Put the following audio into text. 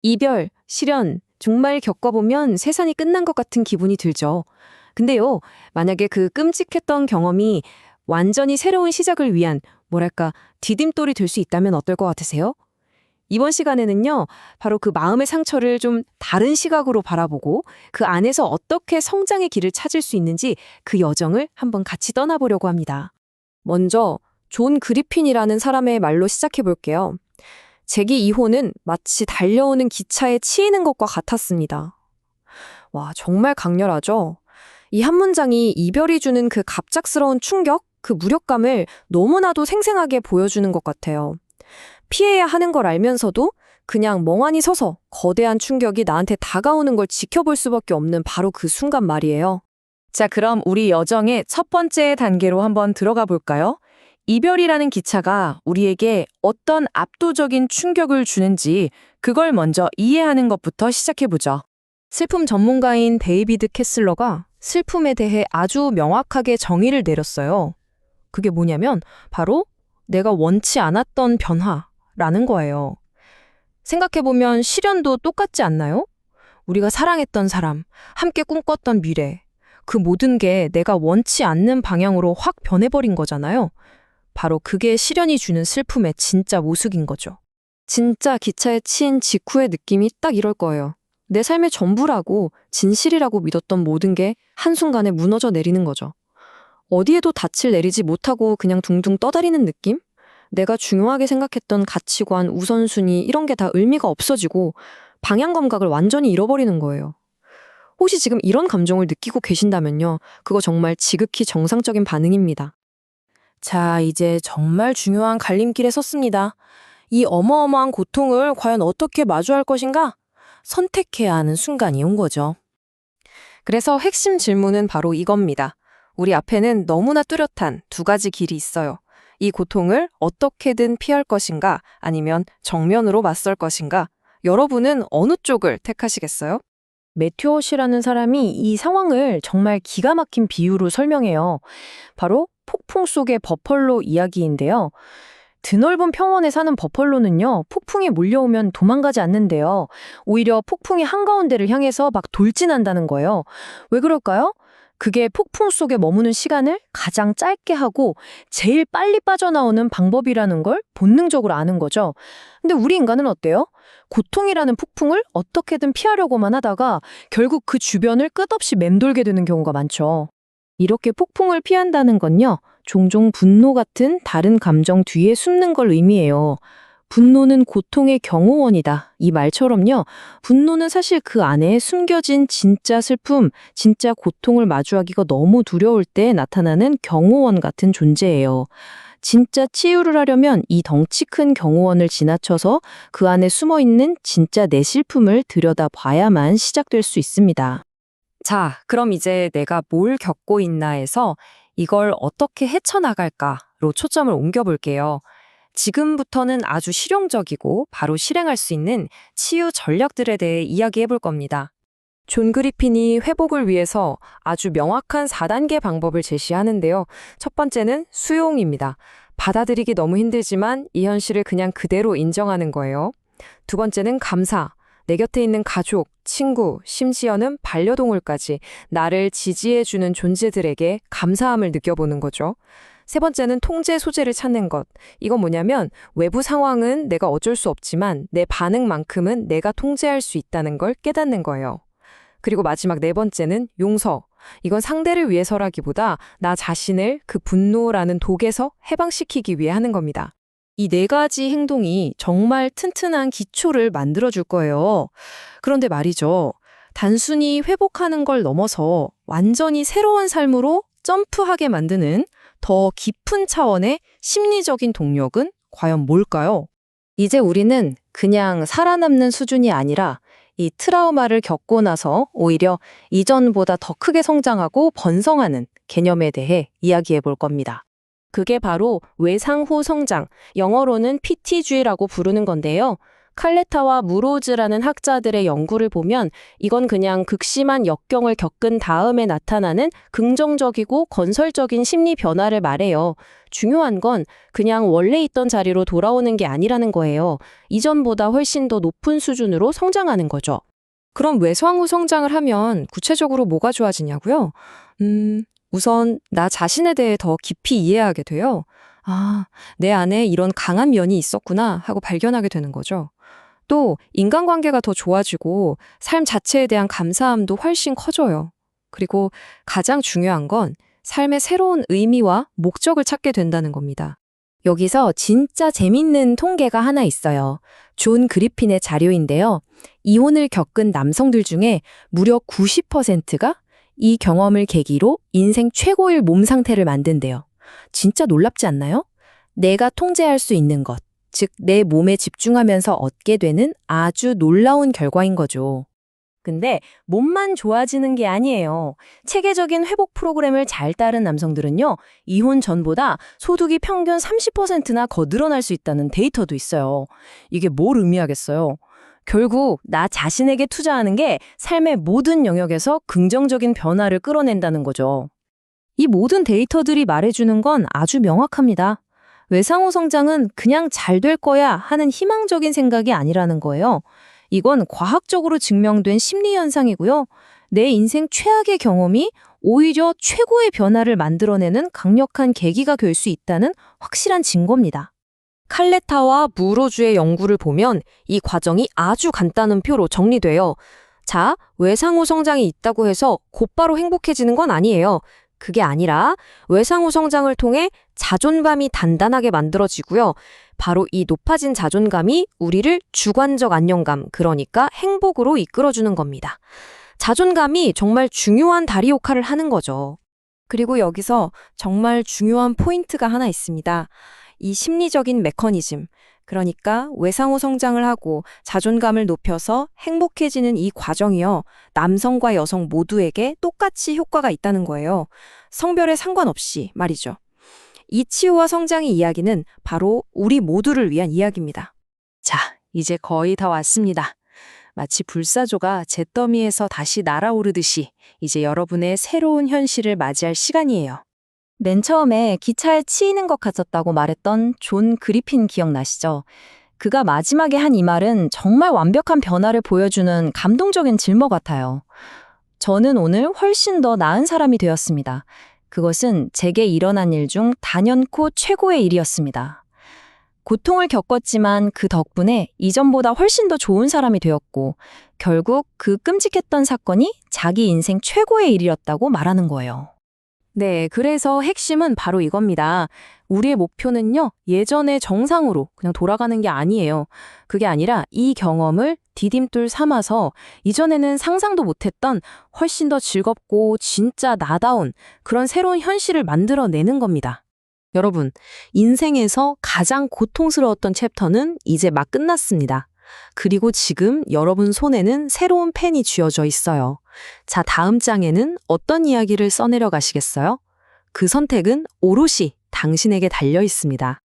이별, 실연, 정말 겪어보면 세상이 끝난 것 같은 기분이 들죠. 근데요, 만약에 그 끔찍했던 경험이 완전히 새로운 시작을 위한, 뭐랄까, 디딤돌이 될 수 있다면 어떨 것 같으세요? 이번 시간에는요, 바로 그 마음의 상처를 좀 다른 시각으로 바라보고 그 안에서 어떻게 성장의 길을 찾을 수 있는지 그 여정을 한번 같이 떠나보려고 합니다. 먼저, 존 그리핀이라는 사람의 말로 시작해 볼게요. 제기 2호는 마치 달려오는 기차에 치이는 것과 같았습니다. 와, 정말 강렬하죠? 이 한 문장이 이별이 주는 그 갑작스러운 충격, 그 무력감을 너무나도 생생하게 보여주는 것 같아요. 피해야 하는 걸 알면서도 그냥 멍하니 서서 거대한 충격이 나한테 다가오는 걸 지켜볼 수밖에 없는 바로 그 순간 말이에요. 자, 그럼 우리 여정의 첫 번째 단계로 한번 들어가 볼까요? 이별이라는 기차가 우리에게 어떤 압도적인 충격을 주는지 그걸 먼저 이해하는 것부터 시작해보죠. 슬픔 전문가인 데이비드 캐슬러가 슬픔에 대해 아주 명확하게 정의를 내렸어요. 그게 뭐냐면 바로 내가 원치 않았던 변화라는 거예요. 생각해보면 실연도 똑같지 않나요? 우리가 사랑했던 사람, 함께 꿈꿨던 미래, 그 모든 게 내가 원치 않는 방향으로 확 변해버린 거잖아요. 바로 그게 실연이 주는 슬픔의 진짜 모습인 거죠. 진짜 기차에 치인 직후의 느낌이 딱 이럴 거예요. 내 삶의 전부라고, 진실이라고 믿었던 모든 게 한순간에 무너져 내리는 거죠. 어디에도 닻을 내리지 못하고 그냥 둥둥 떠다니는 느낌? 내가 중요하게 생각했던 가치관, 우선순위 이런 게 다 의미가 없어지고 방향 감각을 완전히 잃어버리는 거예요. 혹시 지금 이런 감정을 느끼고 계신다면요. 그거 정말 지극히 정상적인 반응입니다. 자, 이제 정말 중요한 갈림길에 섰습니다. 이 어마어마한 고통을 과연 어떻게 마주할 것인가? 선택해야 하는 순간이 온 거죠. 그래서 핵심 질문은 바로 이겁니다. 우리 앞에는 너무나 뚜렷한 두 가지 길이 있어요. 이 고통을 어떻게든 피할 것인가 아니면 정면으로 맞설 것인가? 여러분은 어느 쪽을 택하시겠어요? 매튜어 씨라는 사람이 이 상황을 정말 기가 막힌 비유로 설명해요. 바로 폭풍 속의 버펄로 이야기인데요. 드넓은 평원에 사는 버펄로는요, 폭풍이 몰려오면 도망가지 않는데요. 오히려 폭풍이 한가운데를 향해서 막 돌진한다는 거예요. 왜 그럴까요? 그게 폭풍 속에 머무는 시간을 가장 짧게 하고 제일 빨리 빠져나오는 방법이라는 걸 본능적으로 아는 거죠. 근데 우리 인간은 어때요? 고통이라는 폭풍을 어떻게든 피하려고만 하다가 결국 그 주변을 끝없이 맴돌게 되는 경우가 많죠. 이렇게 폭풍을 피한다는 건요, 종종 분노 같은 다른 감정 뒤에 숨는 걸 의미해요. 분노는 고통의 경호원이다. 이 말처럼요, 분노는 사실 그 안에 숨겨진 진짜 슬픔, 진짜 고통을 마주하기가 너무 두려울 때 나타나는 경호원 같은 존재예요. 진짜 치유를 하려면 이 덩치 큰 경호원을 지나쳐서 그 안에 숨어있는 진짜 내 슬픔을 들여다봐야만 시작될 수 있습니다. 자, 그럼 이제 내가 뭘 겪고 있나에서 이걸 어떻게 헤쳐나갈까로 초점을 옮겨볼게요. 지금부터는 아주 실용적이고 바로 실행할 수 있는 치유 전략들에 대해 이야기해 볼 겁니다. 존 그리핀이 회복을 위해서 아주 명확한 4단계 방법을 제시하는데요. 첫 번째는 수용입니다. 받아들이기 너무 힘들지만 이 현실을 그냥 그대로 인정하는 거예요. 두 번째는 감사. 내 곁에 있는 가족, 친구, 심지어는 반려동물까지 나를 지지해주는 존재들에게 감사함을 느껴보는 거죠. 세 번째는 통제 소재를 찾는 것. 이건 뭐냐면 외부 상황은 내가 어쩔 수 없지만 내 반응만큼은 내가 통제할 수 있다는 걸 깨닫는 거예요. 그리고 마지막 네 번째는 용서. 이건 상대를 위해서라기보다 나 자신을 그 분노라는 독에서 해방시키기 위해 하는 겁니다. 이 네 가지 행동이 정말 튼튼한 기초를 만들어줄 거예요. 그런데 말이죠. 단순히 회복하는 걸 넘어서 완전히 새로운 삶으로 점프하게 만드는 더 깊은 차원의 심리적인 동력은 과연 뭘까요? 이제 우리는 그냥 살아남는 수준이 아니라 이 트라우마를 겪고 나서 오히려 이전보다 더 크게 성장하고 번성하는 개념에 대해 이야기해 볼 겁니다. 그게 바로 외상후 성장, 영어로는 PTG라고 부르는 건데요. 칼레타와 무로즈라는 학자들의 연구를 보면 이건 그냥 극심한 역경을 겪은 다음에 나타나는 긍정적이고 건설적인 심리 변화를 말해요. 중요한 건 그냥 원래 있던 자리로 돌아오는 게 아니라는 거예요. 이전보다 훨씬 더 높은 수준으로 성장하는 거죠. 그럼 외상후 성장을 하면 구체적으로 뭐가 좋아지냐고요? 우선 나 자신에 대해 더 깊이 이해하게 돼요. 아, 내 안에 이런 강한 면이 있었구나 하고 발견하게 되는 거죠. 또 인간관계가 더 좋아지고 삶 자체에 대한 감사함도 훨씬 커져요. 그리고 가장 중요한 건 삶의 새로운 의미와 목적을 찾게 된다는 겁니다. 여기서 진짜 재밌는 통계가 하나 있어요. 존 그리핀의 자료인데요. 이혼을 겪은 남성들 중에 무려 90%가 이 경험을 계기로 인생 최고의 몸 상태를 만든대요. 진짜 놀랍지 않나요? 내가 통제할 수 있는 것, 즉 내 몸에 집중하면서 얻게 되는 아주 놀라운 결과인 거죠. 근데 몸만 좋아지는 게 아니에요. 체계적인 회복 프로그램을 잘 따른 남성들은요, 이혼 전보다 소득이 평균 30%나 더 늘어날 수 있다는 데이터도 있어요. 이게 뭘 의미하겠어요? 결국 나 자신에게 투자하는 게 삶의 모든 영역에서 긍정적인 변화를 끌어낸다는 거죠. 이 모든 데이터들이 말해주는 건 아주 명확합니다. 외상후 성장은 그냥 잘 될 거야 하는 희망적인 생각이 아니라는 거예요. 이건 과학적으로 증명된 심리 현상이고요. 내 인생 최악의 경험이 오히려 최고의 변화를 만들어내는 강력한 계기가 될 수 있다는 확실한 증거입니다. 칼레타와 무로주의 연구를 보면 이 과정이 아주 간단한 표로 정리돼요. 자, 외상후 성장이 있다고 해서 곧바로 행복해지는 건 아니에요. 그게 아니라 외상후 성장을 통해 자존감이 단단하게 만들어지고요. 바로 이 높아진 자존감이 우리를 주관적 안정감, 그러니까 행복으로 이끌어주는 겁니다. 자존감이 정말 중요한 다리 역할을 하는 거죠. 그리고 여기서 정말 중요한 포인트가 하나 있습니다. 이 심리적인 메커니즘, 그러니까 외상후 성장을 하고 자존감을 높여서 행복해지는 이 과정이요. 남성과 여성 모두에게 똑같이 효과가 있다는 거예요. 성별에 상관없이 말이죠. 이 치유와 성장의 이야기는 바로 우리 모두를 위한 이야기입니다. 자, 이제 거의 다 왔습니다. 마치 불사조가 잿더미에서 다시 날아오르듯이 이제 여러분의 새로운 현실을 맞이할 시간이에요. 맨 처음에 기차에 치이는 것 같았다고 말했던 존 그리핀 기억나시죠? 그가 마지막에 한 이 말은 정말 완벽한 변화를 보여주는 감동적인 질문 같아요. 저는 오늘 훨씬 더 나은 사람이 되었습니다. 그것은 제게 일어난 일 중 단연코 최고의 일이었습니다. 고통을 겪었지만 그 덕분에 이전보다 훨씬 더 좋은 사람이 되었고, 결국 그 끔찍했던 사건이 자기 인생 최고의 일이었다고 말하는 거예요. 네, 그래서 핵심은 바로 이겁니다. 우리의 목표는요, 예전의 정상으로 그냥 돌아가는 게 아니에요. 그게 아니라 이 경험을 디딤돌 삼아서 이전에는 상상도 못했던 훨씬 더 즐겁고 진짜 나다운 그런 새로운 현실을 만들어내는 겁니다. 여러분, 인생에서 가장 고통스러웠던 챕터는 이제 막 끝났습니다. 그리고 지금 여러분 손에는 새로운 펜이 쥐어져 있어요. 자, 다음 장에는 어떤 이야기를 써내려 가시겠어요? 그 선택은 오롯이 당신에게 달려 있습니다.